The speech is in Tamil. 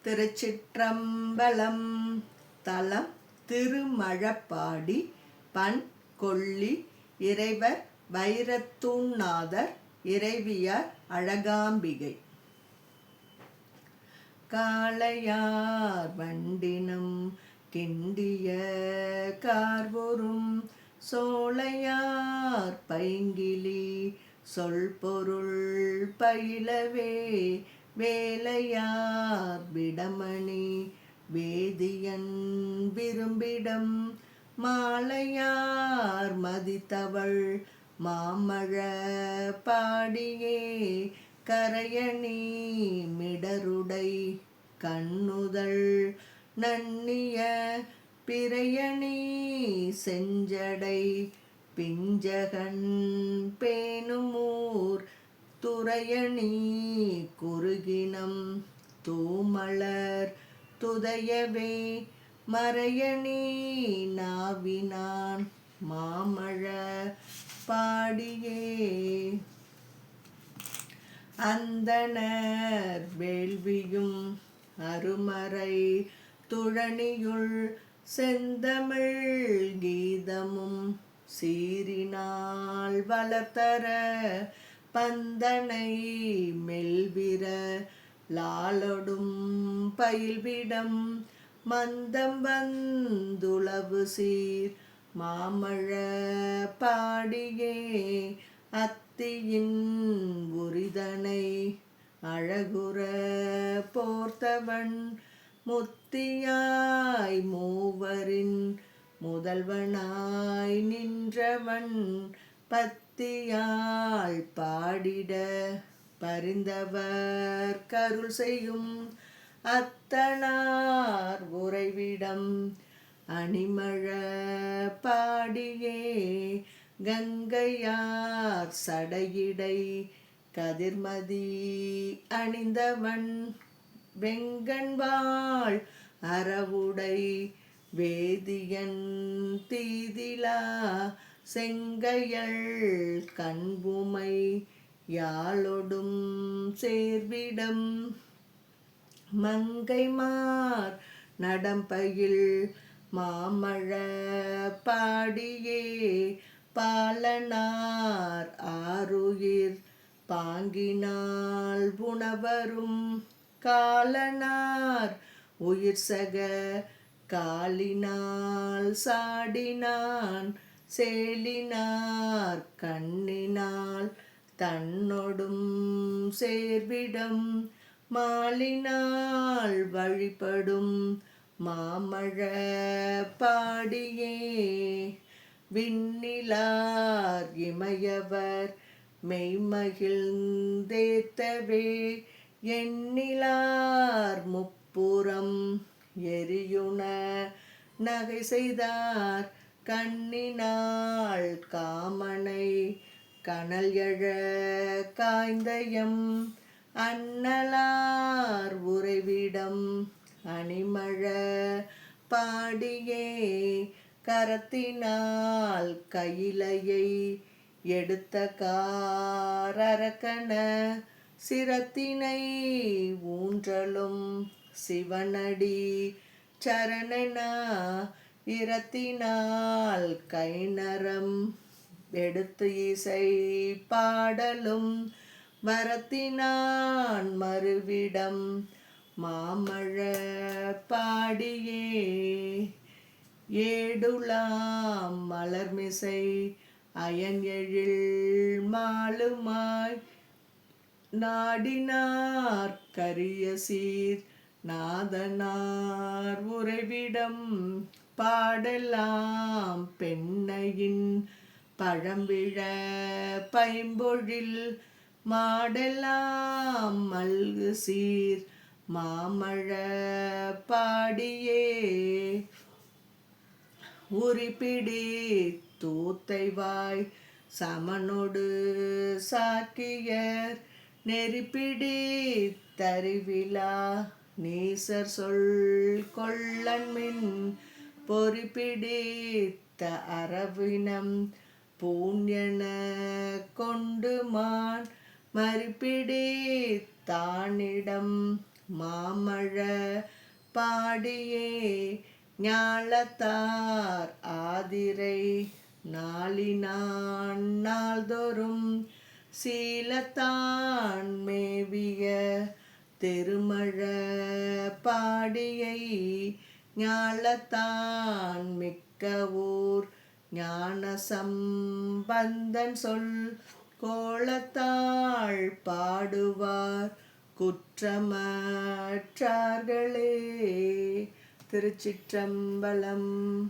திருச்சிற்றம்பலம். தலம் திருமழப்பாடி. பண் கொள்ளி. இறைவர் வைரத்தூண்நாதர். இறைவியார் அழகாம்பிகை. காளையார் வண்டினம் கிண்டிய கார்வொரும் சோலையார் பைங்கிளி சொல்பொருள் பயிலவே வேலையார் விடமணி வேதியன் விரும்பிடம் மாலையார் மதித்தவள் மாமழ பாடியே கரையணி மிடருடை கண்ணுதல் நன்னிய பிறையணி செஞ்சடை பிஞ்சகன் பேணுமூர் துறையணி குறுகினம் தூமலர் துதையவே மறையணி நாவினான் மாமழ பாடியே அந்தணர் வேள்வியும் அருமறை துழனியுள் செந்தமிழ் கீதமும் சீரினால் வளர்த்தர பந்தனை மெல்விர லாலொடும் பயில்விடம் மந்தம் வந்துளவு சீர் மாமழ பாடியே அத்தியின் உரிதனை அழகுற போர்த்தவன் முத்தியாய் மூவரின் முதல்வனாய் நின்றவன் பத்தியாள் பாடிட பரிந்தவர் கருள் செய்யும் அத்தனார் உறைவிடம் அணிமழ பாடியே கங்கையார் சடையிடை கதிர்மதி அணிந்தவன் வெங்கண்வாள் அறவுடை வேதியன் தீதிலா செங்கையள் கண்புமை யாழொடும் சேர்விடம் மங்கைமார் நடம்பயில் மாமழ பாடியே பாலனார் ஆருயிர் பாங்கினால் புணவரும் காலனார் உயிர்சக காலினால் சாடினான் சேலினார் கண்ணினால் தன்னொடும் சேர்விடம் மாலினால் வழிபடும் மாமழ பாடியே விண்ணிலார் இமையவர் மெய்மகிழ்ந்தேத்தவே எண்ணிலார் முப்புறம் எரியுண நகை செய்தார் கண்ணினாள் காமனை கனல் எழ காய்ந்தயம் அன்னலார் உறைவிடம் அணிமழ பாடியே கரத்தினால் கையிலையை எடுத்த காரரக்கன சிரத்தினை ஊன்றலும் சிவனடி சரணனா இரத்தினால் கைநரம் எடுத்து இசை பாடலும் வரத்தினான் மறுவிடம் மாமழ பாடியே ஏடுலாம் மலர்மிசை அயன் எழில் மாலுமாய் நாடினார் கரிய சீர் நாதனார் உறைவிடம் பாடலாம் பெண்ணையின் பழம்பிழ பைம்பொழில் மாடலாம் மல்கு சீர் மாமழ பாடியே உரிப்பிடி தூத்தைவாய் சமனொடு சாக்கியர் நெறிப்பிடி தறிவிழா நீசர் சொல் கொள்ளன்மின் பொறிப்பிடித்த அரவினம் பூண்யன கொண்டுமான் மறிப்பிடி தானிடம் மாமழ பாடியே ஞாலத்தார் ஆதிரை நாளினான் நாள்தோறும் சீலத்தான் மேவிய திருமழ பாடியை ஞாலத்தான் மிக்க ஊர் ஞான சம்பந்தன் சொல் கோலத்தாள் பாடுவார் குற்றமற்றார்களே. திருச்சிற்றம்பலம்.